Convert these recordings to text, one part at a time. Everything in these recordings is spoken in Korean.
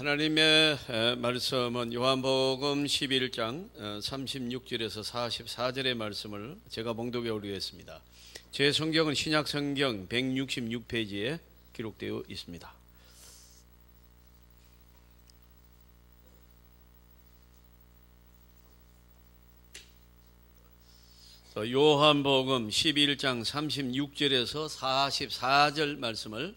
하나님의 말씀은 요한복음 11장 36절에서 44절의 말씀을 제가 봉독해 올리겠습니다. 제 성경은 신약성경 166페이지에 기록되어 있습니다. 요한복음 11장 36절에서 44절 말씀을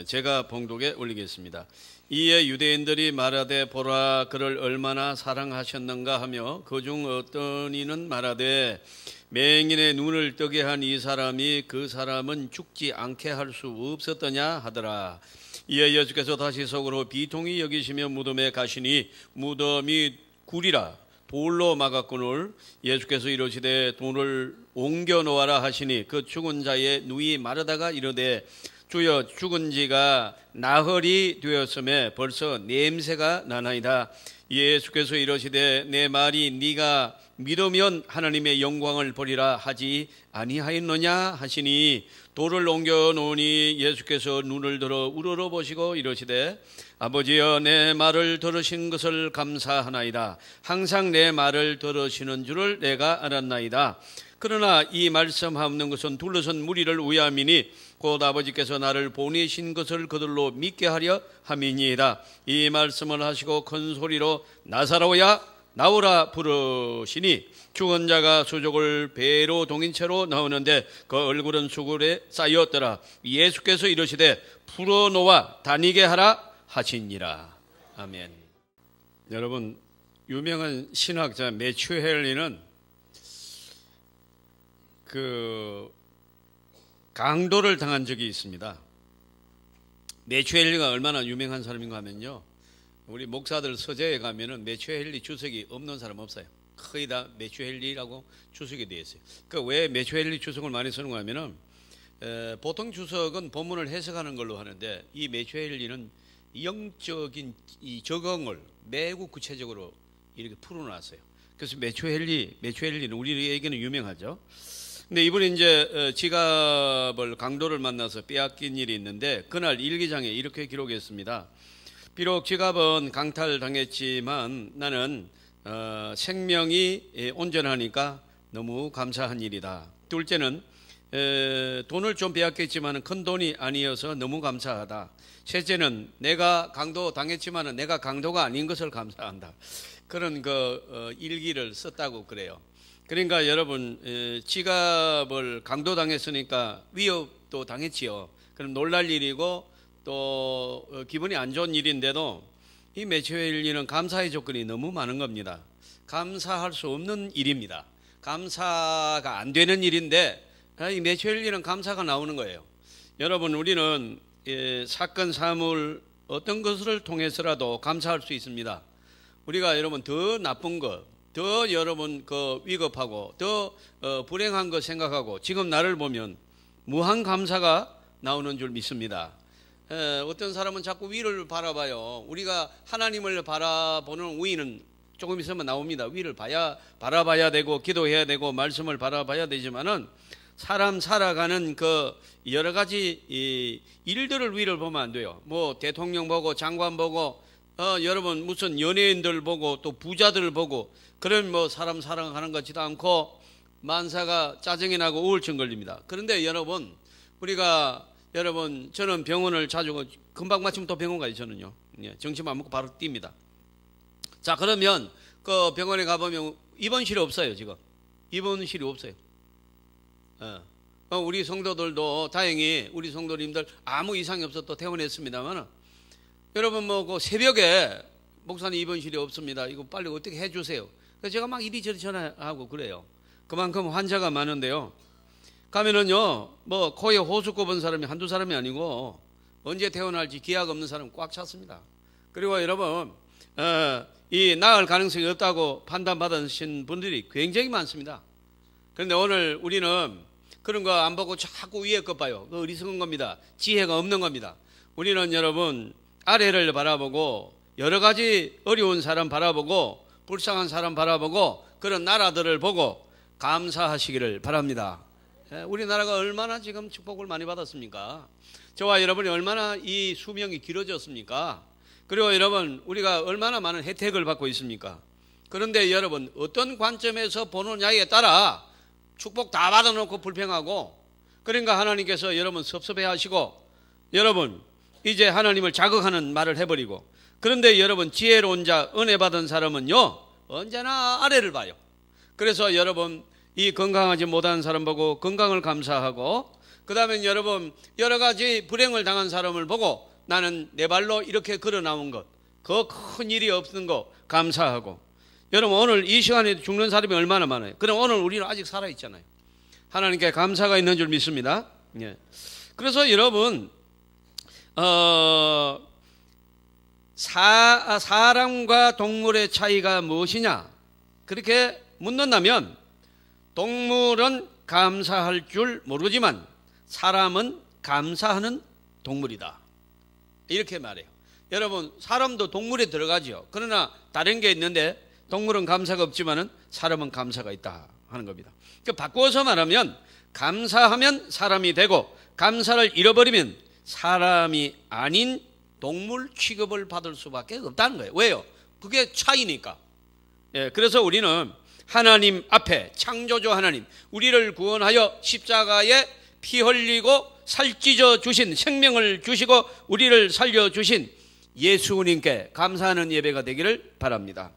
제가 봉독해 올리겠습니다. 이에 유대인들이 말하되 보라 그를 얼마나 사랑하셨는가 하며 그중 어떤 이는 말하되 맹인의 눈을 뜨게 한 이 사람이 그 사람은 죽지 않게 할 수 없었더냐 하더라. 이에 예수께서 다시 속으로 비통히 여기시며 무덤에 가시니 무덤이 굴이라 돌로 막았거늘 예수께서 이르시되 돌을 옮겨 놓아라 하시니 그 죽은 자의 누이 마르다가 이르되 주여 죽은 지가 나흘이 되었음에 벌써 냄새가 나나이다. 예수께서 이르시되 내 말이 네가 믿으면 하나님의 영광을 보리라 하지 아니하였느냐 하시니 돌을 옮겨 놓으니 예수께서 눈을 들어 우러러 보시고 이르시되 아버지여 내 말을 들으신 것을 감사하나이다. 항상 내 말을 들으시는 줄을 내가 알았나이다. 그러나 이 말씀하는 것은 둘러선 무리를 위함이니 곧 아버지께서 나를 보내신 것을 그들로 믿게 하려 함이니이다. 이 말씀을 하시고 큰 소리로 나사로야 나오라 부르시니 죽은 자가 수족을 배로 동인 채로 나오는데 그 얼굴은 수골에 쌓였더라. 예수께서 이르시되 풀어놓아 다니게 하라 하시니라. 아멘. 여러분, 유명한 신학자 매튜 헨리는 강도를 당한 적이 있습니다. 매튜 헨리가 얼마나 유명한 사람인가 하면요, 우리 목사들 서재에 가면은 매튜 헨리 주석이 없는 사람 없어요. 거의 다 매튜 헨리라고 주석이 되어 있어요. 왜 매튜 헨리 주석을 많이 쓰는가 하면은 보통 주석은 본문을 해석하는 걸로 하는데 이 매튜 헨리는 영적인 이 적응을 매우 구체적으로 이렇게 풀어놨어요. 그래서 매튜 헨리는 우리에게는 유명하죠. 근데 이분이 이제 지갑을 강도를 만나서 빼앗긴 일이 있는데 그날 일기장에 이렇게 기록했습니다. 비록 지갑은 강탈당했지만 나는 생명이 온전하니까 너무 감사한 일이다. 둘째는 돈을 좀 빼앗겼지만 큰 돈이 아니어서 너무 감사하다. 셋째는 내가 강도 당했지만 내가 강도가 아닌 것을 감사한다. 그런 일기를 썼다고 그래요. 그러니까 여러분, 지갑을 강도당했으니까 위협도 당했지요. 그럼 놀랄 일이고 또 기분이 안 좋은 일인데도 이 매튜 헨리는 감사의 조건이 너무 많은 겁니다. 감사할 수 없는 일입니다. 감사가 안 되는 일인데 이 매튜 헨리는 감사가 나오는 거예요. 여러분, 우리는 사건 사물 어떤 것을 통해서라도 감사할 수 있습니다. 우리가 여러분 더 나쁜 것, 더 여러분 위급하고 더 불행한 것 생각하고 지금 나를 보면 무한 감사가 나오는 줄 믿습니다. 어떤 사람은 자꾸 위를 바라봐요. 우리가 하나님을 바라보는 위는 조금 있으면 나옵니다. 위를 바라봐야 되고 기도해야 되고 말씀을 바라봐야 되지만은 사람 살아가는 여러 가지 일들을 위를 보면 안 돼요. 뭐 대통령 보고 장관 보고 여러분 무슨 연예인들 보고 또 부자들 보고 그런 사람 사랑하는 것 같지도 않고 만사가 짜증이 나고 우울증 걸립니다. 그런데 여러분 저는 병원을 자주 금방 마치면 또 병원 가요. 저는요. 정신 안 먹고 바로 뜁니다. 자, 그러면 그 병원에 가보면 입원실이 없어요. 지금 입원실이 없어요. 우리 성도들도 다행히 우리 성도님들 아무 이상이 없어도 퇴원했습니다만 여러분 새벽에 목사님 입원실이 없습니다. 이거 빨리 어떻게 해주세요. 그래서 제가 막 이리저리 전화하고 그래요. 그만큼 환자가 많은데요. 가면은요, 코에 호수 꼽은 사람이 한두 사람이 아니고 언제 태어날지 기약 없는 사람 꽉 찼습니다. 그리고 여러분, 이 나을 가능성이 없다고 판단받으신 분들이 굉장히 많습니다. 그런데 오늘 우리는 그런 거 안 보고 자꾸 위에 것 봐요. 그거 어리석은 겁니다. 지혜가 없는 겁니다. 우리는 여러분 아래를 바라보고 여러 가지 어려운 사람 바라보고 불쌍한 사람 바라보고 그런 나라들을 보고 감사하시기를 바랍니다. 우리나라가 얼마나 지금 축복을 많이 받았습니까? 저와 여러분이 얼마나 이 수명이 길어졌습니까? 그리고 여러분, 우리가 얼마나 많은 혜택을 받고 있습니까? 그런데 여러분, 어떤 관점에서 보느냐에 따라 축복 다 받아놓고 불평하고, 그러니까 하나님께서 여러분 섭섭해 하시고, 여러분 이제 하나님을 자극하는 말을 해버리고, 그런데 여러분 지혜로운 자, 은혜 받은 사람은요 언제나 아래를 봐요. 그래서 여러분 이 건강하지 못한 사람 보고 건강을 감사하고, 그 다음에 여러분 여러 가지 불행을 당한 사람을 보고 나는 내 발로 이렇게 걸어 나온 것, 그 큰 일이 없는 거 감사하고. 여러분 오늘 이 시간에 죽는 사람이 얼마나 많아요. 그럼 오늘 우리는 아직 살아있잖아요. 하나님께 감사가 있는 줄 믿습니다. 예. 그래서 여러분 사람과 동물의 차이가 무엇이냐 그렇게 묻는다면, 동물은 감사할 줄 모르지만 사람은 감사하는 동물이다, 이렇게 말해요. 여러분 사람도 동물에 들어가죠. 그러나 다른 게 있는데 동물은 감사가 없지만은 사람은 감사가 있다 하는 겁니다. 그러니까 바꾸어서 말하면 감사하면 사람이 되고, 감사를 잃어버리면 사람이 아닌 동물 취급을 받을 수밖에 없다는 거예요. 왜요? 그게 차이니까. 예, 그래서 우리는 하나님 앞에, 창조주 하나님, 우리를 구원하여 십자가에 피 흘리고 살찌져 주신, 생명을 주시고 우리를 살려주신 예수님께 감사하는 예배가 되기를 바랍니다.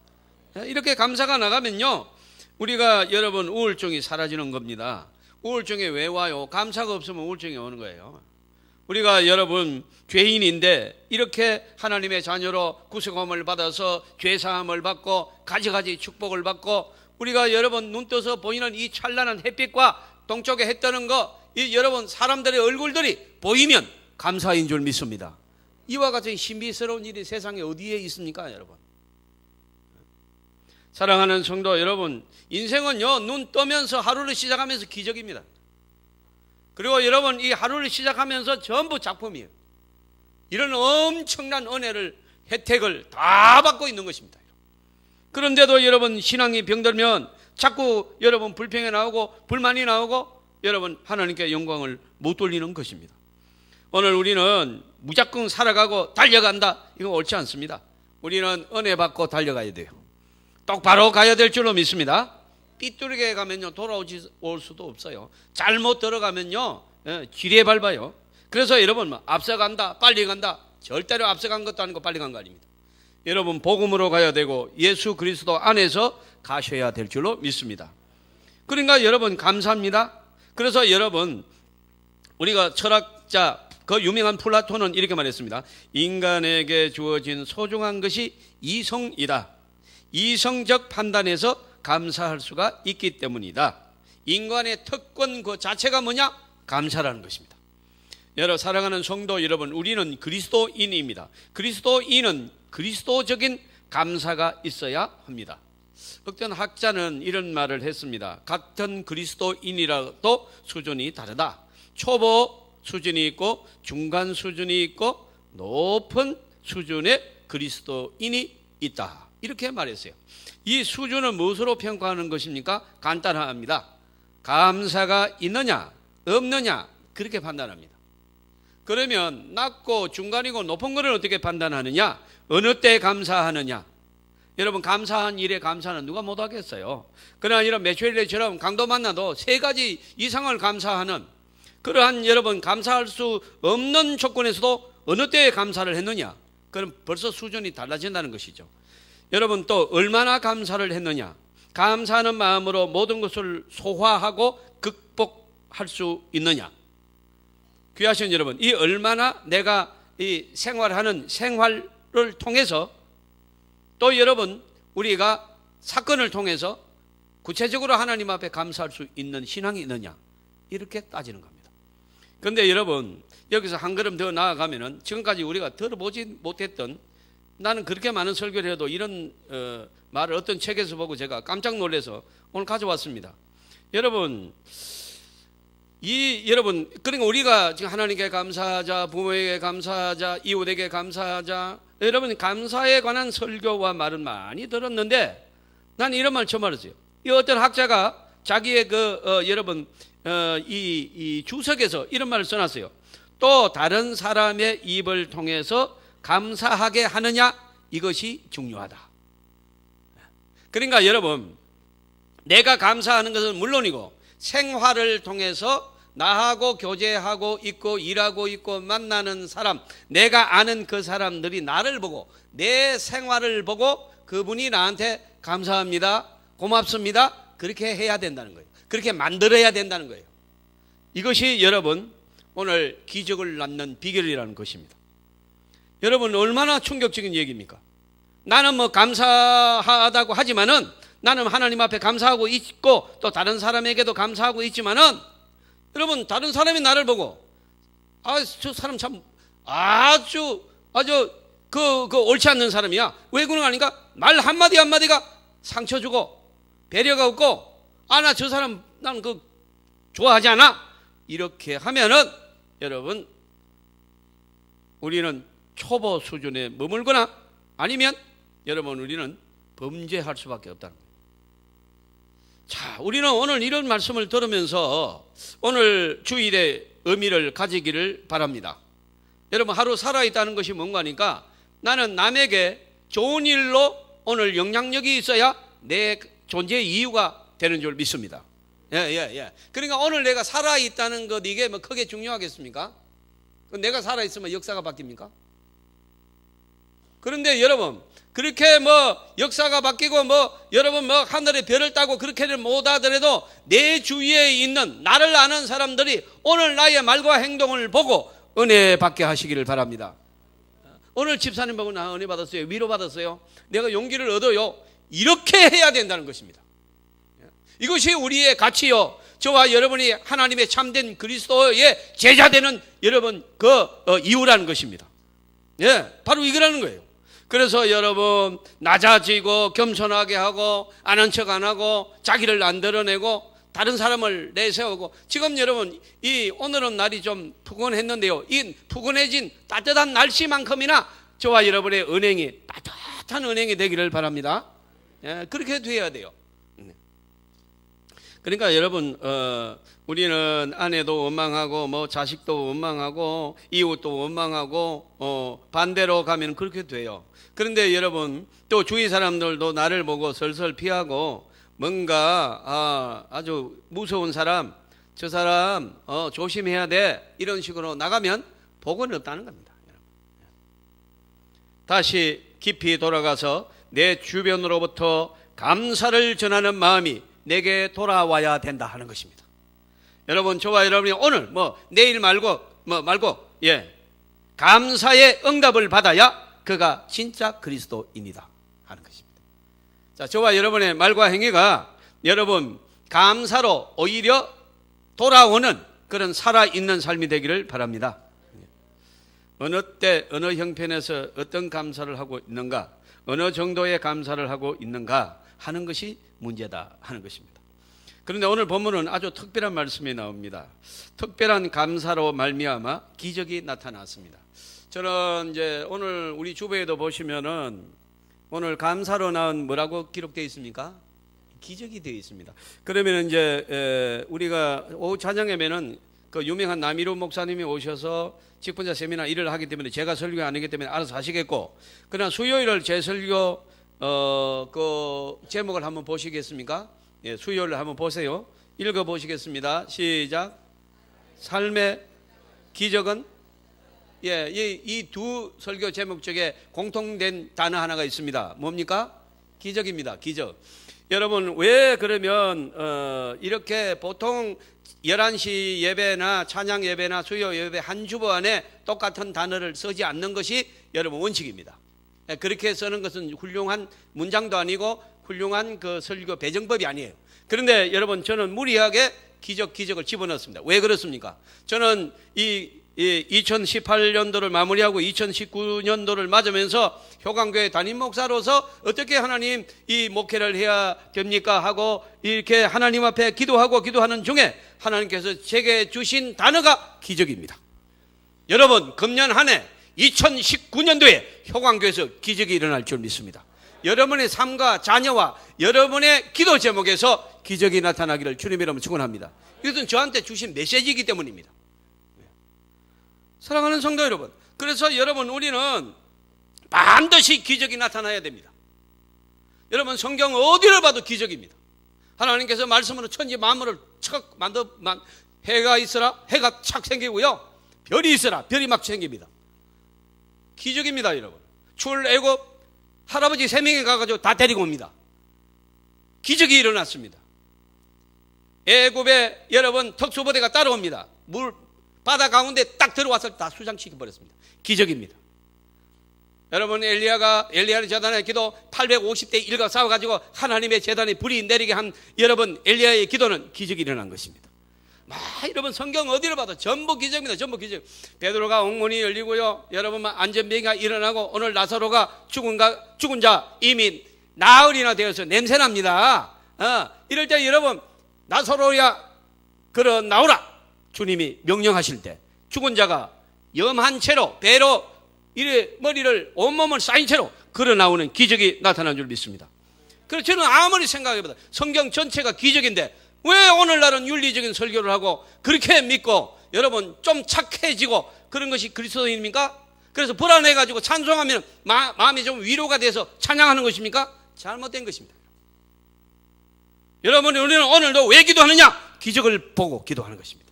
이렇게 감사가 나가면요 우리가 여러분 우울증이 사라지는 겁니다. 우울증이 왜 와요? 감사가 없으면 우울증이 오는 거예요. 우리가 여러분 죄인인데 이렇게 하나님의 자녀로 구속함을 받아서 죄사함을 받고 가지가지 축복을 받고, 우리가 여러분 눈 떠서 보이는 이 찬란한 햇빛과 동쪽에 해 뜨는 거, 이 여러분 사람들의 얼굴들이 보이면 감사인 줄 믿습니다. 이와 같은 신비스러운 일이 세상에 어디에 있습니까 여러분? 사랑하는 성도 여러분, 인생은요 눈 뜨면서 하루를 시작하면서 기적입니다. 그리고 여러분 이 하루를 시작하면서 전부 작품이에요. 이런 엄청난 은혜를, 혜택을 다 받고 있는 것입니다. 그런데도 여러분 신앙이 병들면 자꾸 여러분 불평이 나오고 불만이 나오고 여러분 하나님께 영광을 못 돌리는 것입니다. 오늘 우리는 무작정 살아가고 달려간다, 이건 옳지 않습니다. 우리는 은혜 받고 달려가야 돼요. 똑바로 가야 될 줄로 믿습니다. 삐뚤게 가면요 돌아올 수도 없어요. 잘못 들어가면요 지뢰 밟아요. 그래서 여러분 앞서간다, 빨리 간다, 절대로 앞서간 것도 아니고 빨리 간 거 아닙니다. 여러분 복음으로 가야 되고 예수 그리스도 안에서 가셔야 될 줄로 믿습니다. 그러니까 여러분 감사합니다. 그래서 여러분 우리가 철학자 그 유명한 플라톤은 이렇게 말했습니다. 인간에게 주어진 소중한 것이 이성이다. 이성적 판단에서 감사할 수가 있기 때문이다. 인간의 특권 그 자체가 뭐냐? 감사라는 것입니다. 여러분 사랑하는 성도 여러분, 우리는 그리스도인입니다. 그리스도인은 그리스도적인 감사가 있어야 합니다. 어떤 학자는 이런 말을 했습니다. 같은 그리스도인이라도 수준이 다르다. 초보 수준이 있고 중간 수준이 있고 높은 수준의 그리스도인이 있다, 이렇게 말했어요. 이 수준은 무엇으로 평가하는 것입니까? 간단합니다. 감사가 있느냐 없느냐 그렇게 판단합니다. 그러면 낮고 중간이고 높은 것을 어떻게 판단하느냐? 어느 때 감사하느냐? 여러분 감사한 일에 감사는 누가 못하겠어요. 그러나 이런 매추엘리처럼 강도 만나도 3가지 이상을 감사하는 그러한 여러분 감사할 수 없는 조건에서도 어느 때에 감사를 했느냐? 그럼 벌써 수준이 달라진다는 것이죠. 여러분 또 얼마나 감사를 했느냐? 감사하는 마음으로 모든 것을 소화하고 극복할 수 있느냐? 귀하신 여러분, 이 얼마나 내가 이 생활하는 생활을 통해서 또 여러분 우리가 사건을 통해서 구체적으로 하나님 앞에 감사할 수 있는 신앙이 있느냐, 이렇게 따지는 겁니다. 그런데 여러분 여기서 한 걸음 더 나아가면은 지금까지 우리가 들어보지 못했던, 나는 그렇게 많은 설교를 해도 이런 말을 어떤 책에서 보고 제가 깜짝 놀라서 오늘 가져왔습니다. 여러분 그러니까 우리가 지금 하나님께 감사하자, 부모에게 감사하자, 이웃에게 감사하자, 여러분 감사에 관한 설교와 말은 많이 들었는데 난 이런 말 처음 알았어요. 이 어떤 학자가 자기의 여러분 이 주석에서 이런 말을 써놨어요. 또 다른 사람의 입을 통해서 감사하게 하느냐, 이것이 중요하다. 그러니까 여러분, 내가 감사하는 것은 물론이고 생활을 통해서 나하고 교제하고 있고 일하고 있고 만나는 사람, 내가 아는 그 사람들이 나를 보고 내 생활을 보고 그분이 나한테 감사합니다, 고맙습니다, 그렇게 해야 된다는 거예요. 그렇게 만들어야 된다는 거예요. 이것이 여러분 오늘 기적을 낳는 비결이라는 것입니다. 여러분, 얼마나 충격적인 얘기입니까? 나는 뭐 감사하다고 하지만은, 나는 하나님 앞에 감사하고 있고 또 다른 사람에게도 감사하고 있지만은, 여러분, 다른 사람이 나를 보고 저 사람 참 아주 옳지 않는 사람이야, 왜 그런 거 아닌가? 말 한마디 한마디가 상처 주고 배려가 없고, 나 저 사람 나는 좋아하지 않아, 이렇게 하면은 여러분, 우리는 초보 수준에 머물거나 아니면 여러분, 우리는 범죄할 수밖에 없다는 거예요. 자, 우리는 오늘 이런 말씀을 들으면서 오늘 주일의 의미를 가지기를 바랍니다. 여러분, 하루 살아있다는 것이 뭔가 하니까, 나는 남에게 좋은 일로 오늘 영향력이 있어야 내 존재의 이유가 되는 줄 믿습니다. 그러니까 오늘 내가 살아있다는 것, 이게 뭐 크게 중요하겠습니까? 내가 살아있으면 역사가 바뀝니까? 그런데 여러분, 그렇게 뭐 역사가 바뀌고 여러분 하늘의 별을 따고 그렇게는 못하더라도 내 주위에 있는 나를 아는 사람들이 오늘 나의 말과 행동을 보고 은혜 받게 하시기를 바랍니다. 오늘 집사님 보고 나 은혜 받았어요, 위로 받았어요, 내가 용기를 얻어요, 이렇게 해야 된다는 것입니다. 이것이 우리의 가치요, 저와 여러분이 하나님의 참된 그리스도의 제자 되는 여러분 이유라는 것입니다. 바로 이거라는 거예요. 그래서 여러분, 낮아지고 겸손하게 하고 아는 척 안 하고 자기를 안 드러내고 다른 사람을 내세우고, 지금 여러분 오늘은 날이 좀 푸근했는데요, 이 푸근해진 따뜻한 날씨만큼이나 저와 여러분의 은행이 따뜻한 은행이 되기를 바랍니다. 그렇게 돼야 돼요. 그러니까 여러분, 우리는 아내도 원망하고 자식도 원망하고 이웃도 원망하고 반대로 가면 그렇게 돼요. 그런데 여러분, 또 주위 사람들도 나를 보고 설설 피하고, 뭔가 아주 무서운 사람, 저 사람 조심해야 돼, 이런 식으로 나가면 복은 없다는 겁니다. 다시 깊이 돌아가서 내 주변으로부터 감사를 전하는 마음이 내게 돌아와야 된다 하는 것입니다. 여러분, 저와 여러분이 오늘 내일 말고 감사의 응답을 받아야 그가 진짜 그리스도인이다 하는 것입니다. 자, 저와 여러분의 말과 행위가 여러분 감사로 오히려 돌아오는 그런 살아있는 삶이 되기를 바랍니다. 어느 때 어느 형편에서 어떤 감사를 하고 있는가, 어느 정도의 감사를 하고 있는가 하는 것이 문제다 하는 것입니다. 그런데 오늘 본문은 아주 특별한 말씀이 나옵니다. 특별한 감사로 말미암아 기적이 나타났습니다. 저는 이제 오늘 우리 주보에도 보시면은 오늘 감사로 나온 뭐라고 기록되어 있습니까? 기적이 되어 있습니다. 그러면 이제 우리가 오후 찬양회면은 그 유명한 남이루 목사님이 오셔서 직분자 세미나 일을 하기 때문에 제가 설교 안 하기 때문에 알아서 하시겠고, 그러나 수요일을 제 설교 그 제목을 한번 보시겠습니까? 수요일을 한번 보세요. 읽어 보시겠습니다. 시작. 삶의 기적은, 이 두 설교 제목 중에 공통된 단어 하나가 있습니다. 뭡니까? 기적입니다. 기적. 여러분, 왜 그러면 이렇게 보통 11시 예배나 찬양 예배나 수요 예배 한 주보 안에 똑같은 단어를 쓰지 않는 것이 여러분 원칙입니다. 그렇게 쓰는 것은 훌륭한 문장도 아니고 훌륭한 그 설교 배정법이 아니에요. 그런데 여러분, 저는 무리하게 기적을 집어넣었습니다. 왜 그렇습니까? 저는 이 2018년도를 마무리하고 2019년도를 맞으면서 효강교회 담임 목사로서 어떻게 하나님 이 목회를 해야 됩니까 하고 이렇게 하나님 앞에 기도하는 중에 하나님께서 제게 주신 단어가 기적입니다. 여러분, 금년 한 해 2019년도에 효강교회에서 기적이 일어날 줄 믿습니다. 여러분의 삶과 자녀와 여러분의 기도 제목에서 기적이 나타나기를 주님 이름으로 축원합니다. 이것은 저한테 주신 메시지이기 때문입니다. 사랑하는 성도 여러분, 그래서 여러분, 우리는 반드시 기적이 나타나야 됩니다. 여러분 성경 어디를 봐도 기적입니다. 하나님께서 말씀으로 천지 만물을 착 해가 있으라 해가 착 생기고요, 별이 있으라 별이 막 생깁니다. 기적입니다. 여러분 출애굽 할아버지 3명이 가가지고 다 데리고 옵니다. 기적이 일어났습니다. 애굽에 여러분 특수부대가 따라옵니다. 물 바다 가운데 딱 들어와서 다 수장시켜 버렸습니다. 기적입니다. 여러분 엘리야의 재단의 기도 850대 1과 싸워가지고 하나님의 재단에 불이 내리게 한 여러분 엘리야의 기도는 기적이 일어난 것입니다. 여러분 성경 어디를 봐도 전부 기적입니다. 전부 기적. 베드로가 옥문이 열리고요, 여러분 안전병이가 일어나고, 오늘 나사로가 죽은 자 이미 나흘이나 되어서 냄새납니다. 이럴 때 여러분 나사로야 그러 나오라 주님이 명령하실 때 죽은 자가 염한 채로 배로 이래 머리를 온몸을 쌓인 채로 걸어 나오는 기적이 나타난 줄 믿습니다. 그래서 저는 아무리 생각해봐도 성경 전체가 기적인데 왜 오늘날은 윤리적인 설교를 하고 그렇게 믿고 여러분 좀 착해지고 그런 것이 그리스도인입니까? 그래서 불안해가지고 찬송하면 마음이 좀 위로가 돼서 찬양하는 것입니까? 잘못된 것입니다. 여러분 우리는 오늘도 왜 기도하느냐? 기적을 보고 기도하는 것입니다.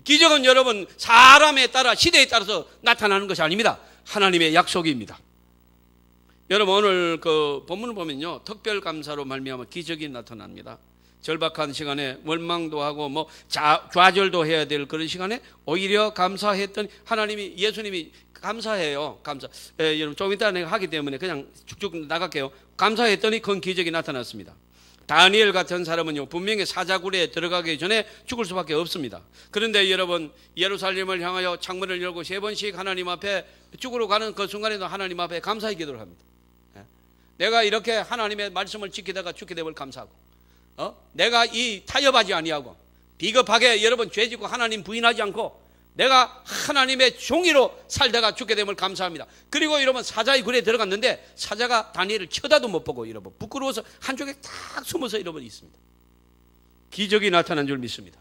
기적은 여러분 사람에 따라 시대에 따라서 나타나는 것이 아닙니다. 하나님의 약속입니다. 여러분 오늘 그 본문을 보면요, 특별감사로 말미암아 기적이 나타납니다. 절박한 시간에 원망도 하고 뭐 좌절도 해야 될 그런 시간에 오히려 감사했던 하나님이, 예수님이 감사해요. 감사. 여러분 좀 이따 내가 하기 때문에 그냥 쭉쭉 나갈게요. 감사했더니 큰 기적이 나타났습니다. 다니엘 같은 사람은요 분명히 사자굴에 들어가기 전에 죽을 수밖에 없습니다. 그런데 여러분 예루살렘을 향하여 창문을 열고 3번씩 하나님 앞에 죽으러 가는 그 순간에도 하나님 앞에 감사의 기도를 합니다. 내가 이렇게 하나님의 말씀을 지키다가 죽게 됨을 감사하고, 내가 이 타협하지 아니하고 비겁하게 여러분 죄짓고 하나님 부인하지 않고 내가 하나님의 종이로 살다가 죽게 됨을 감사합니다. 그리고 여러분 사자의 굴에 들어갔는데 사자가 다니엘을 쳐다도 못 보고 여러분 부끄러워서 한쪽에 딱 숨어서 여러분 있습니다. 기적이 나타난 줄 믿습니다.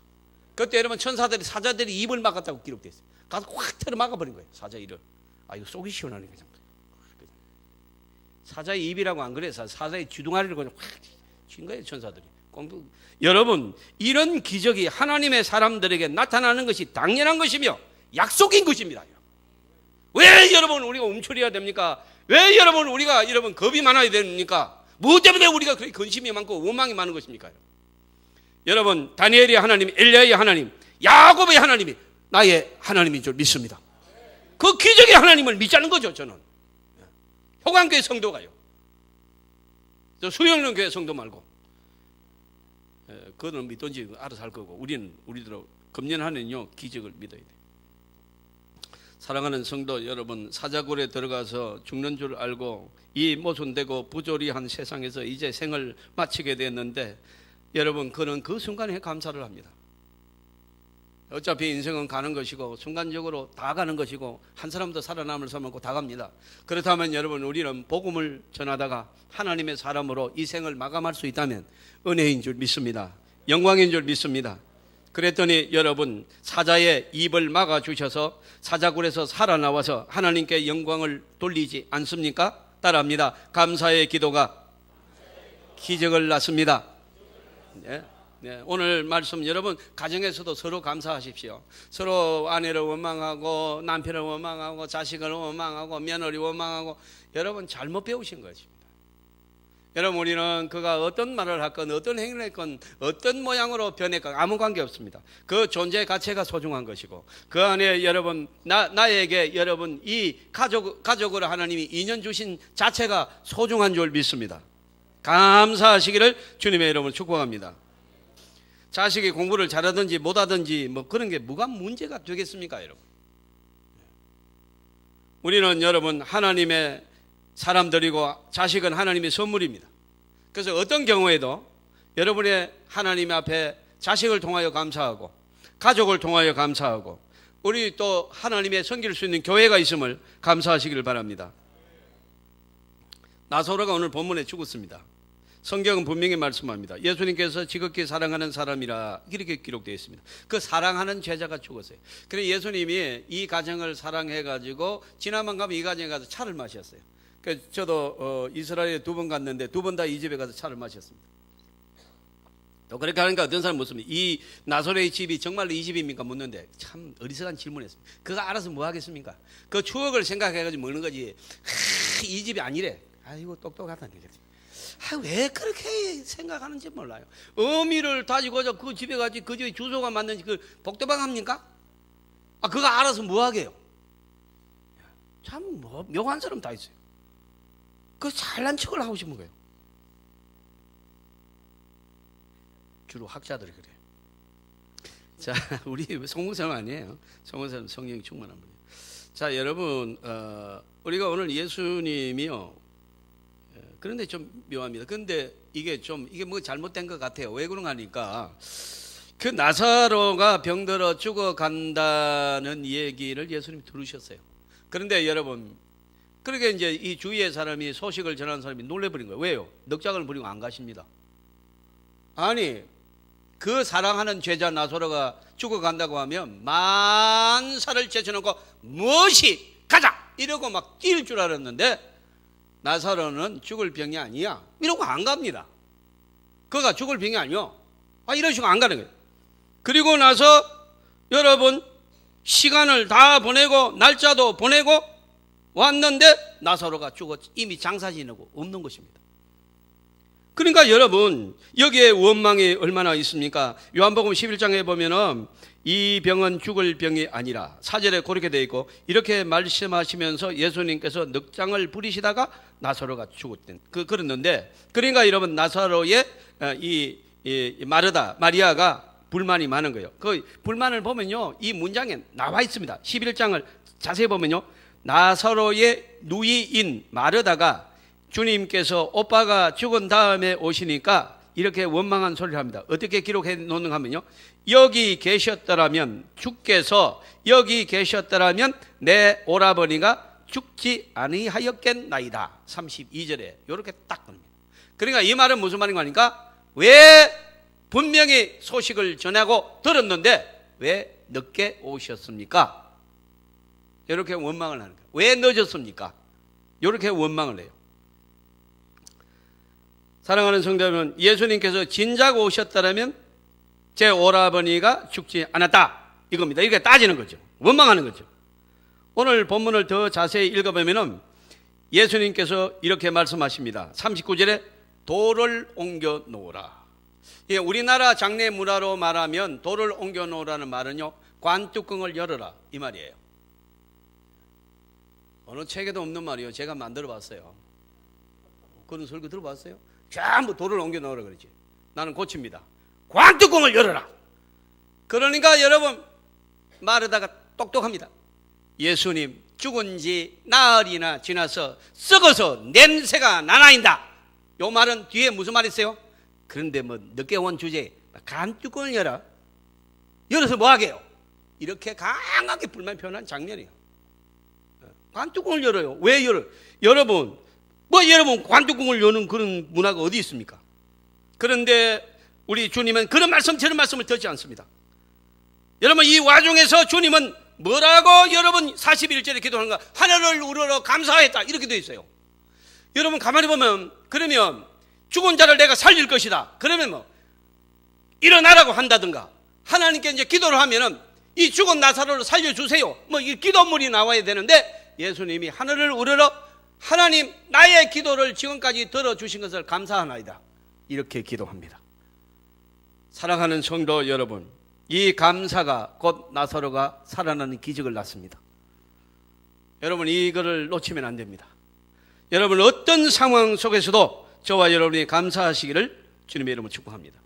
그때 여러분 천사들이 사자들이 입을 막았다고 기록되어 있어요. 가서 확 틀어 막아버린 거예요. 사자 입을. 이거 속이 시원하네 그냥. 사자의 입이라고 안 그래서 사자의 주둥아리를 그냥 확 친 거예요 천사들이. 여러분 이런 기적이 하나님의 사람들에게 나타나는 것이 당연한 것이며 약속인 것입니다. 왜 여러분 우리가 움츠려야 됩니까? 왜 여러분 우리가 여러분 겁이 많아야 됩니까? 무엇 때문에 우리가 그렇게 근심이 많고 원망이 많은 것입니까? 여러분 다니엘의 하나님, 엘리야의 하나님, 야곱의 하나님이 나의 하나님인 줄 믿습니다. 그 기적의 하나님을 믿자는 거죠. 저는 효광교회 성도가요, 저 수영령 교회 성도 말고 그거는 믿든지 알아서 할 거고 우리들은 금년하는요 기적을 믿어야 돼요. 사랑하는 성도 여러분, 사자굴에 들어가서 죽는 줄 알고 이 모순되고 부조리한 세상에서 이제 생을 마치게 됐는데 여러분 그는 그 순간에 감사를 합니다. 어차피 인생은 가는 것이고 순간적으로 다 가는 것이고 한 사람도 살아남을 사람 없고 다 갑니다. 그렇다면 여러분 우리는 복음을 전하다가 하나님의 사람으로 이 생을 마감할 수 있다면 은혜인 줄 믿습니다. 영광인 줄 믿습니다. 그랬더니 여러분 사자의 입을 막아주셔서 사자굴에서 살아나와서 하나님께 영광을 돌리지 않습니까? 따라합니다. 감사의 기도가 기적을 낳습니다. 네, 오늘 말씀 여러분 가정에서도 서로 감사하십시오. 서로 아내를 원망하고 남편을 원망하고 자식을 원망하고 며느리 원망하고 여러분 잘못 배우신 것입니다. 여러분 우리는 그가 어떤 말을 했건 어떤 행위를 했건 어떤 모양으로 변했건 아무 관계 없습니다. 그 존재 가치가 소중한 것이고 그 안에 여러분 나에게 여러분 이 가족으로 하나님이 인연 주신 자체가 소중한 줄 믿습니다. 감사하시기를 주님의 이름으로 축복합니다. 자식이 공부를 잘하든지 못하든지 뭐 그런 게 뭐가 문제가 되겠습니까 여러분? 우리는 여러분 하나님의 사람들이고 자식은 하나님의 선물입니다. 그래서 어떤 경우에도 여러분의 하나님 앞에 자식을 통하여 감사하고 가족을 통하여 감사하고 우리 또 하나님의 섬길 수 있는 교회가 있음을 감사하시기를 바랍니다. 나사로가 오늘 본문에 죽었습니다. 성경은 분명히 말씀합니다. 예수님께서 지극히 사랑하는 사람이라 이렇게 기록되어 있습니다. 그 사랑하는 제자가 죽었어요. 그래서 예수님이 이 가정을 사랑해가지고 지나만 가면 이 가정에 가서 차를 마셨어요. 그래서 저도 이스라엘에 2번 갔는데 2번 다 이 집에 가서 차를 마셨습니다. 또 그렇게 하니까 어떤 사람이 묻습니다. 이 나사로의 집이 정말로 이 집입니까? 묻는데 참 어리석은 질문했습니다. 그거 알아서 뭐 하겠습니까? 그 추억을 생각해가지고 먹는 거지. 이 집이 아니래. 아이고 똑똑하다는 얘기지. 왜 그렇게 생각하는지 몰라요. 어미를 다지고자 그 집에 가지 그 집에 주소가 맞는지 그 복도방 합니까? 그거 알아서 뭐 하게요? 참 뭐 묘한 사람 다 있어요. 그 잘난 척을 하고 싶은 거예요. 주로 학자들이 그래요. 자, 우리 송무성 아니에요. 송무성 성령이 충만한 분이에요. 자, 여러분, 우리가 오늘 예수님이요. 그런데 좀 묘합니다. 그런데 이게 뭐 잘못된 것 같아요. 왜 그런가 하니까 그 나사로가 병들어 죽어간다는 얘기를 예수님이 들으셨어요. 그런데 여러분, 그렇게 이제 이 주위의 사람이 소식을 전하는 사람이 놀래버린 거예요. 왜요? 넉장을 부리고 안 가십니다. 아니, 그 사랑하는 제자 나사로가 죽어간다고 하면 만사를 제쳐놓고 무엇이 가자! 이러고 막 뛸 줄 알았는데 나사로는 죽을 병이 아니야. 이러고 안 갑니다. 그가 죽을 병이 아니요. 이러시고 안 가는 거예요. 그리고 나서 여러분 시간을 다 보내고 날짜도 보내고 왔는데 나사로가 죽어 이미 장사 지내고 없는 것입니다. 그러니까 여러분 여기에 원망이 얼마나 있습니까? 요한복음 11장에 보면은 이 병은 죽을 병이 아니라 4절에 그렇게 되어 있고 이렇게 말씀하시면서 예수님께서 넉장을 부리시다가 나사로가 죽었던 그랬는데 그러니까 여러분 나사로의 이 마리아가 불만이 많은 거예요. 그 불만을 보면요 이 문장에 나와 있습니다. 11장을 자세히 보면요 나사로의 누이인 마르다가 주님께서 오빠가 죽은 다음에 오시니까 이렇게 원망한 소리를 합니다. 어떻게 기록해 놓는가 하면요. 여기 계셨더라면 주께서 여기 계셨더라면 내 오라버니가 죽지 아니하였겠나이다. 32절에 이렇게 딱 겁니다. 그러니까 이 말은 무슨 말인가 하니까 왜 분명히 소식을 전하고 들었는데 왜 늦게 오셨습니까? 이렇게 원망을 하는 거예요. 왜 늦었습니까? 이렇게 원망을 해요. 사랑하는 성도 여러분, 예수님께서 진작 오셨다면 제 오라버니가 죽지 않았다 이겁니다. 이렇게 따지는 거죠. 원망하는 거죠. 오늘 본문을 더 자세히 읽어보면 예수님께서 이렇게 말씀하십니다. 39절에 돌을 옮겨 놓으라. 우리나라 장례 문화로 말하면 돌을 옮겨 놓으라는 말은요 관뚜껑을 열어라 이 말이에요. 어느 책에도 없는 말이에요. 제가 만들어 봤어요. 그런 설교 들어봤어요? 전부 돌을 옮겨 넣으라 그러지. 나는 고칩니다. 관뚜껑을 열어라. 그러니까 여러분 마르다가 똑똑합니다. 예수님 죽은 지 나흘이나 지나서 썩어서 냄새가 나나인다. 요 말은 뒤에 무슨 말이 있어요? 그런데 뭐 늦게 온 주제에 관뚜껑을 열어. 열어서 뭐 하게요? 이렇게 강하게 불만 표현한 장면이에요. 관뚜껑을 열어요. 왜 열어요? 여러분 관뚜껑을 여는 그런 문화가 어디 있습니까? 그런데 우리 주님은 그런 말씀 저런 말씀을 듣지 않습니다. 여러분 이 와중에서 주님은 뭐라고 여러분 41절에 기도하는가? 하늘을 우러러 감사했다 이렇게 되어 있어요. 여러분 가만히 보면 그러면 죽은 자를 내가 살릴 것이다. 그러면 뭐 일어나라고 한다든가 하나님께 이제 기도를 하면은 이 죽은 나사로를 살려주세요. 뭐 이 기도문이 나와야 되는데 예수님이 하늘을 우러러 하나님 나의 기도를 지금까지 들어주신 것을 감사하나이다 이렇게 기도합니다. 사랑하는 성도 여러분 이 감사가 곧 나사로가 살아나는 기적을 낳습니다. 여러분 이거를 놓치면 안 됩니다. 여러분 어떤 상황 속에서도 저와 여러분이 감사하시기를 주님의 이름으로 축복합니다.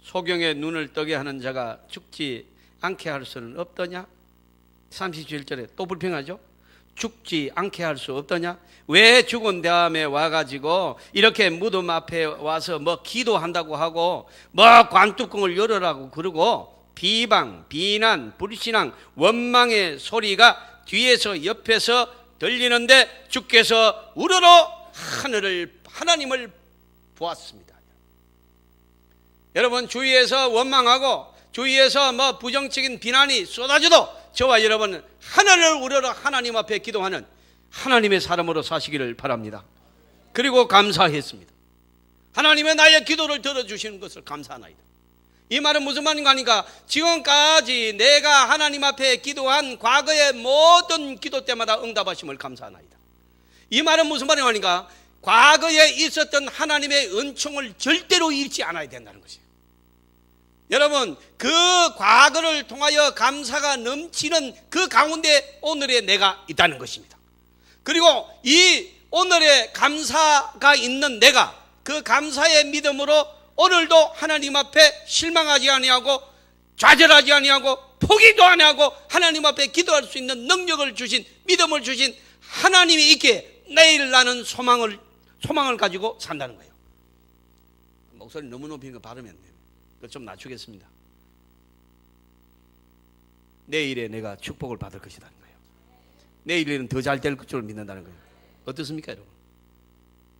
소경의 눈을 뜨게 하는 자가 죽지 않게 할 수는 없더냐? 37절에 또 불평하죠. 죽지 않게 할 수 없더냐? 왜 죽은 다음에 와가지고 이렇게 무덤 앞에 와서 뭐 기도한다고 하고 뭐 관뚜껑을 열으라고 그러고 비방, 비난, 불신앙, 원망의 소리가 뒤에서 옆에서 들리는데 주께서 우러러 하나님을 보았습니다. 여러분, 주위에서 원망하고 주위에서 뭐 부정적인 비난이 쏟아져도 저와 여러분 하늘을 우러러 하나님 앞에 기도하는 하나님의 사람으로 사시기를 바랍니다. 그리고 감사했습니다. 하나님의 나의 기도를 들어주시는 것을 감사하나이다. 이 말은 무슨 말인가 하니까 지금까지 내가 하나님 앞에 기도한 과거의 모든 기도 때마다 응답하심을 감사하나이다. 이 말은 무슨 말인가 하니까 과거에 있었던 하나님의 은총을 절대로 잃지 않아야 된다는 것이에요. 여러분, 그 과거를 통하여 감사가 넘치는 그 가운데 오늘의 내가 있다는 것입니다. 그리고 이 오늘의 감사가 있는 내가 그 감사의 믿음으로 오늘도 하나님 앞에 실망하지 아니하고 좌절하지 아니하고 포기도 아니하고 하나님 앞에 기도할 수 있는 능력을 주신, 믿음을 주신 하나님이 있기에 내일 나는 소망을 가지고 산다는 거예요. 목소리 너무 높이는 거 발음이 안 돼요. 그거 좀 낮추겠습니다. 내일에 내가 축복을 받을 것이라는 거예요. 내일에는 더 잘 될 줄 믿는다는 거예요. 어떻습니까, 여러분?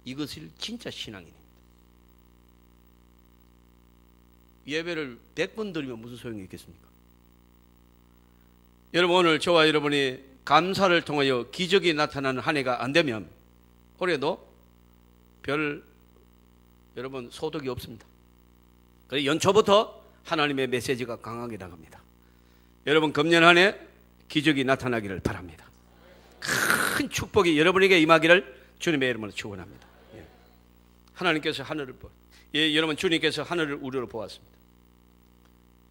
이것이 진짜 신앙입니다. 예배를 100번 드리면 무슨 소용이 있겠습니까? 여러분, 오늘 저와 여러분이 감사를 통하여 기적이 나타나는 한 해가 안 되면 올해도 여러분 소득이 없습니다. 그래서 연초부터 하나님의 메시지가 강하게 나갑니다. 여러분, 금년 한 해 기적이 나타나기를 바랍니다. 큰 축복이 여러분에게 임하기를 주님의 이름으로 축원합니다. 하나님께서 하늘을 여러분, 주님께서 하늘을 우러러 보았습니다.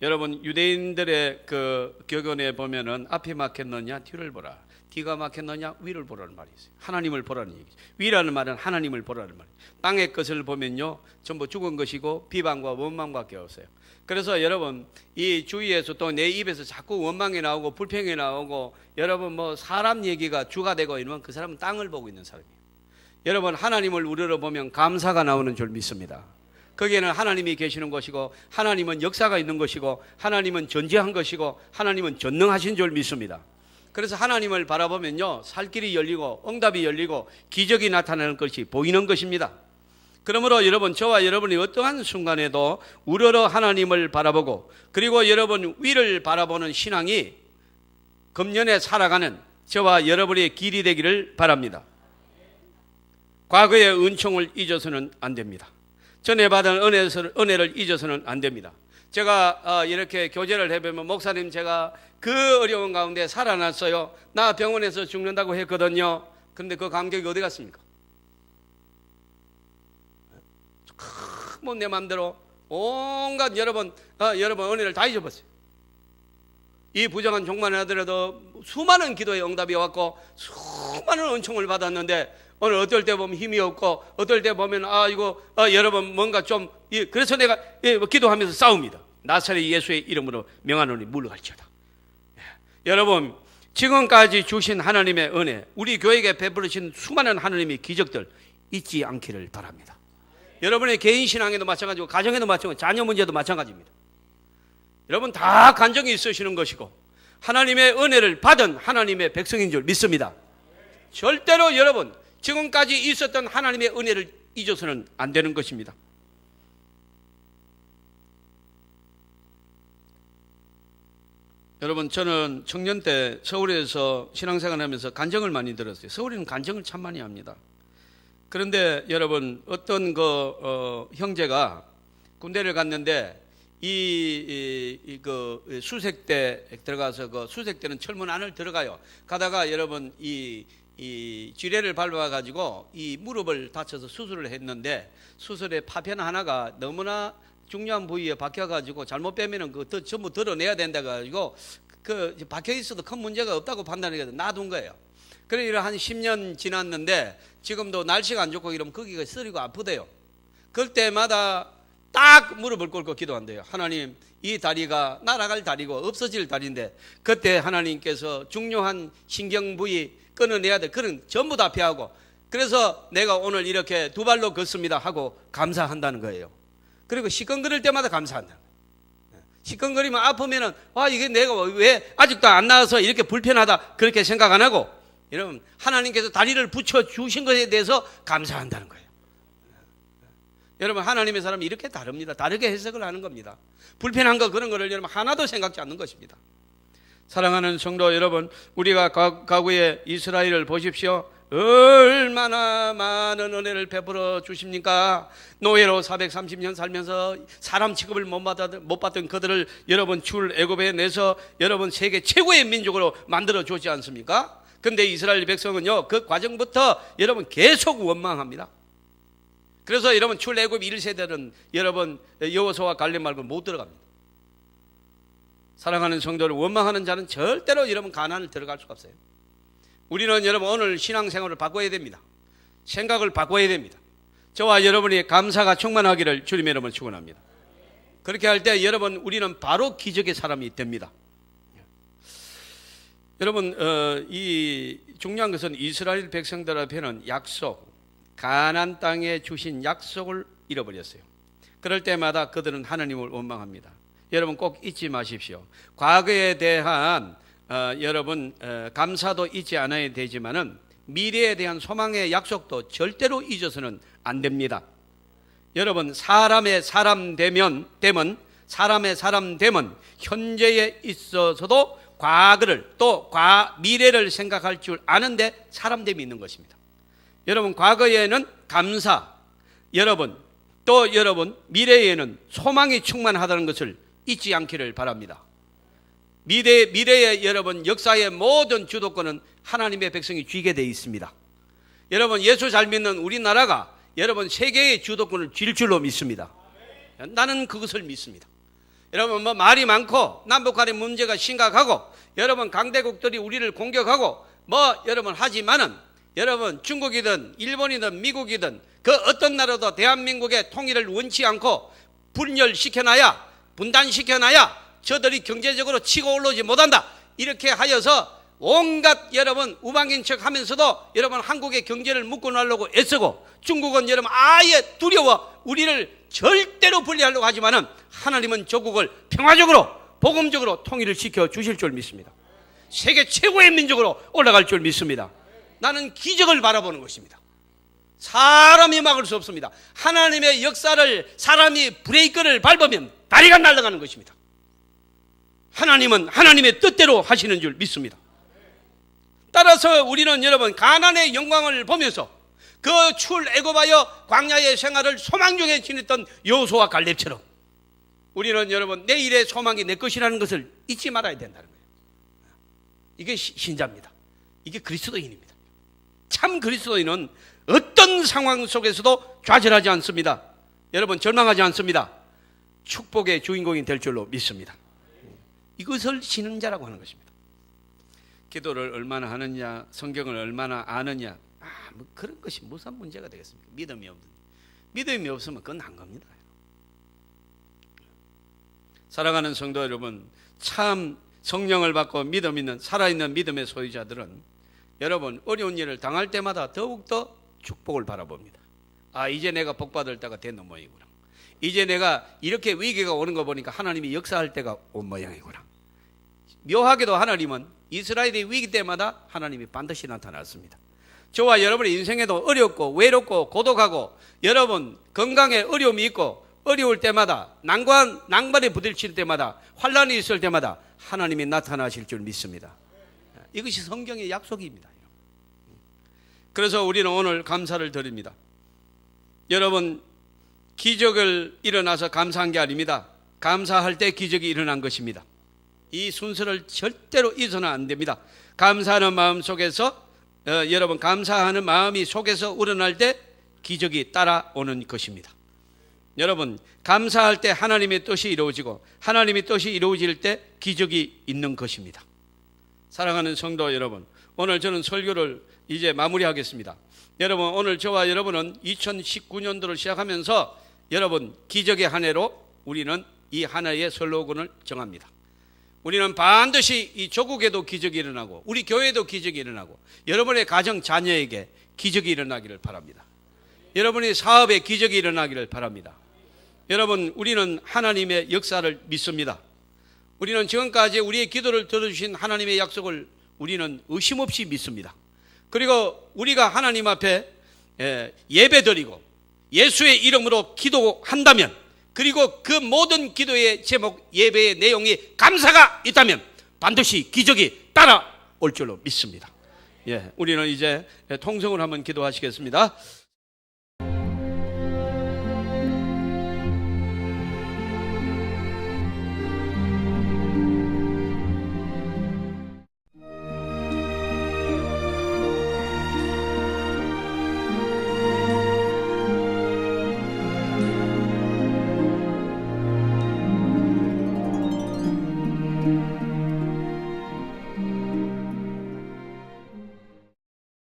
여러분, 유대인들의 그 격언에 보면은 앞이 막혔느냐 뒤를 보라, 뒤가 막혔느냐 위를 보라는 말이 있어요. 하나님을 보라는 얘기죠. 위라는 말은 하나님을 보라는 말이에요. 땅의 것을 보면요 전부 죽은 것이고 비방과 원망밖에 없어요. 그래서 여러분, 이 주위에서 또 내 입에서 자꾸 원망이 나오고 불평이 나오고 여러분 뭐 사람 얘기가 주가 되고 이러면 그 사람은 땅을 보고 있는 사람이에요. 여러분, 하나님을 우러러 보면 감사가 나오는 줄 믿습니다. 거기에는 하나님이 계시는 것이고 하나님은 역사가 있는 것이고 하나님은 전지한 것이고 하나님은 전능하신 줄 믿습니다. 그래서 하나님을 바라보면요 살 길이 열리고 응답이 열리고 기적이 나타나는 것이 보이는 것입니다. 그러므로 여러분, 저와 여러분이 어떠한 순간에도 우러러 하나님을 바라보고 그리고 여러분 위를 바라보는 신앙이 금년에 살아가는 저와 여러분의 길이 되기를 바랍니다. 과거의 은총을 잊어서는 안 됩니다. 전에 받은 은혜를 잊어서는 안 됩니다. 제가 이렇게 교제를 해보면, 목사님 제가 그 어려운 가운데 살아났어요. 나 병원에서 죽는다고 했거든요. 그런데 그 감격이 어디 갔습니까? 뭐 내 마음대로 온갖 여러분 은혜를 다 잊어버렸어요. 이 부정한 종말을 하더라도 수많은 기도의 응답이 왔고 수많은 은총을 받았는데 오늘 어떨 때 보면 힘이 없고 어떨 때 보면 여러분 뭔가 좀 그래서 내가 기도하면서 싸웁니다. 나사렛 예수의 이름으로 명하노니 물러갈지어다. 여러분, 지금까지 주신 하나님의 은혜, 우리 교회에게 베풀으신 수많은 하나님의 기적들 잊지 않기를 바랍니다. 여러분의 개인 신앙에도 마찬가지고 가정에도 마찬가지고 자녀 문제도 마찬가지입니다. 여러분 다 간증이 있으시는 것이고 하나님의 은혜를 받은 하나님의 백성인 줄 믿습니다. 절대로 여러분 지금까지 있었던 하나님의 은혜를 잊어서는 안 되는 것입니다. 여러분, 저는 청년 때 서울에서 신앙생활 하면서 간증을 많이 들었어요. 서울에는 간증을 참 많이 합니다. 그런데 여러분, 어떤 형제가 군대를 갔는데 그 수색대 들어가서 그 수색대는 철문 안을 들어가요. 가다가 여러분 이 쥐레를 밟아가지고 이 무릎을 다쳐서 수술을 했는데 수술의 파편 하나가 너무나 중요한 부위에 박혀가지고 잘못 빼면은 그거 전부 드러내야 된다 가지고 그 박혀 있어도 큰 문제가 없다고 판단해서 놔둔 거예요. 그래 한 10년 지났는데 지금도 날씨가 안 좋고 이러면 거기가 쓰리고 아프대요. 그럴 때마다 딱 무릎을 꿇고 기도한대요. 하나님, 이 다리가 날아갈 다리고 없어질 다리인데 그때 하나님께서 중요한 신경 부위 끊어내야 돼. 그런 전부 다 피하고 그래서 내가 오늘 이렇게 두 발로 걷습니다 하고 감사한다는 거예요. 그리고 시큰거릴 때마다 감사한다. 시큰거리면 아프면은 이게 내가 왜 아직도 안 나와서 이렇게 불편하다 그렇게 생각 안 하고 여러분 하나님께서 다리를 붙여 주신 것에 대해서 감사한다는 거예요. 여러분, 하나님의 사람이 이렇게 다릅니다. 다르게 해석을 하는 겁니다. 불편한 거 그런 거를 여러분 하나도 생각지 않는 것입니다. 사랑하는 성도 여러분, 우리가 과거에 이스라엘을 보십시오. 얼마나 많은 은혜를 베풀어 주십니까? 노예로 430년 살면서 사람 취급을 못 받던 그들을 여러분 출애굽에 내서 여러분 세계 최고의 민족으로 만들어 주지 않습니까? 근데 이스라엘 백성은요, 그 과정부터 여러분 계속 원망합니다. 그래서 여러분 출애굽 1세대는 여러분 여호수아와 갈렙 말고 못 들어갑니다. 사랑하는 성도를 원망하는 자는 절대로 여러분 가나안을 들어갈 수가 없어요. 우리는 여러분 오늘 신앙생활을 바꿔야 됩니다. 생각을 바꿔야 됩니다. 저와 여러분이 감사가 충만하기를 주님의 이름으로 축원합니다. 그렇게 할 때 여러분 우리는 바로 기적의 사람이 됩니다. 여러분 이 중요한 것은 이스라엘 백성들 앞에는 약속, 가나안 땅에 주신 약속을 잃어버렸어요. 그럴 때마다 그들은 하나님을 원망합니다. 여러분 꼭 잊지 마십시오. 과거에 대한 여러분 감사도 잊지 않아야 되지만은 미래에 대한 소망의 약속도 절대로 잊어서는 안 됩니다. 여러분 사람의 사람 되면 현재에 있어서도 과거를 또 미래를 생각할 줄 아는데 사람됨이 있는 것입니다. 여러분 과거에는 감사, 여러분 또 여러분 미래에는 소망이 충만하다는 것을 잊지 않기를 바랍니다. 미래의 여러분 역사의 모든 주도권은 하나님의 백성이 쥐게 되어 있습니다. 여러분 예수 잘 믿는 우리나라가 여러분 세계의 주도권을 쥘 줄로 믿습니다. 나는 그것을 믿습니다. 여러분 뭐 말이 많고 남북 간의 문제가 심각하고 여러분 강대국들이 우리를 공격하고 뭐 여러분 하지만은 여러분 중국이든 일본이든 미국이든 그 어떤 나라도 대한민국의 통일을 원치 않고 분단시켜놔야 저들이 경제적으로 치고 올라오지 못한다. 이렇게 하여서 온갖 여러분 우방인 척 하면서도 여러분 한국의 경제를 묶어놓으려고 애쓰고 중국은 여러분 아예 두려워 우리를 절대로 분리하려고 하지만은 하나님은 조국을 평화적으로 복음적으로 통일을 시켜 주실 줄 믿습니다. 세계 최고의 민족으로 올라갈 줄 믿습니다. 나는 기적을 바라보는 것입니다. 사람이 막을 수 없습니다. 하나님의 역사를 사람이 브레이크를 밟으면 다리가 날아가는 것입니다. 하나님은 하나님의 뜻대로 하시는 줄 믿습니다. 따라서 우리는 여러분 가나안의 영광을 보면서 그 출애굽하여 광야의 생활을 소망 중에 지냈던 여호수아와 갈렙처럼 우리는 여러분 내일의 소망이 내 것이라는 것을 잊지 말아야 된다는 거예요. 이게 신자입니다. 이게 그리스도인입니다. 참 그리스도인은 어떤 상황 속에서도 좌절하지 않습니다. 여러분 절망하지 않습니다. 축복의 주인공이 될 줄로 믿습니다. 이것을 신은 자라고 하는 것입니다. 기도를 얼마나 하느냐, 성경을 얼마나 아느냐, 뭐 그런 것이 무슨 문제가 되겠습니까? 믿음이 없으면 그건 한 겁니다. 사랑하는 성도 여러분, 참 성령을 받고 믿음 있는 살아있는 믿음의 소유자들은 여러분 어려운 일을 당할 때마다 더욱더 축복을 바라봅니다. 아, 이제 내가 복받을 때가 된 모양이구나. 이제 내가 이렇게 위기가 오는 거 보니까 하나님이 역사할 때가 온 모양이구나. 묘하게도 하나님은 이스라엘의 위기 때마다 하나님이 반드시 나타났습니다. 저와 여러분의 인생에도 어렵고 외롭고 고독하고 여러분 건강에 어려움이 있고 어려울 때마다 난관에 부딪힐 때마다 환난이 있을 때마다 하나님이 나타나실 줄 믿습니다. 이것이 성경의 약속입니다. 그래서 우리는 오늘 감사를 드립니다. 여러분 기적을 일어나서 감사한 게 아닙니다. 감사할 때 기적이 일어난 것입니다. 이 순서를 절대로 잊어서는 안 됩니다. 감사하는 마음 속에서 여러분 감사하는 마음이 속에서 우러날 때 기적이 따라오는 것입니다. 여러분 감사할 때 하나님의 뜻이 이루어지고 하나님의 뜻이 이루어질 때 기적이 있는 것입니다. 사랑하는 성도 여러분, 오늘 저는 설교를 이제 마무리하겠습니다. 여러분 오늘 저와 여러분은 2019년도를 시작하면서 여러분 기적의 한 해로 우리는 이 하나의 슬로건을 정합니다. 우리는 반드시 이 조국에도 기적이 일어나고 우리 교회에도 기적이 일어나고 여러분의 가정 자녀에게 기적이 일어나기를 바랍니다. 여러분의 사업에 기적이 일어나기를 바랍니다. 여러분 우리는 하나님의 역사를 믿습니다. 우리는 지금까지 우리의 기도를 들어주신 하나님의 약속을 우리는 의심 없이 믿습니다. 그리고 우리가 하나님 앞에 예배드리고 예수의 이름으로 기도한다면, 그리고 그 모든 기도의 제목, 예배의 내용이 감사가 있다면 반드시 기적이 따라올 줄로 믿습니다. 예, 우리는 이제 통성을 한번 기도하시겠습니다.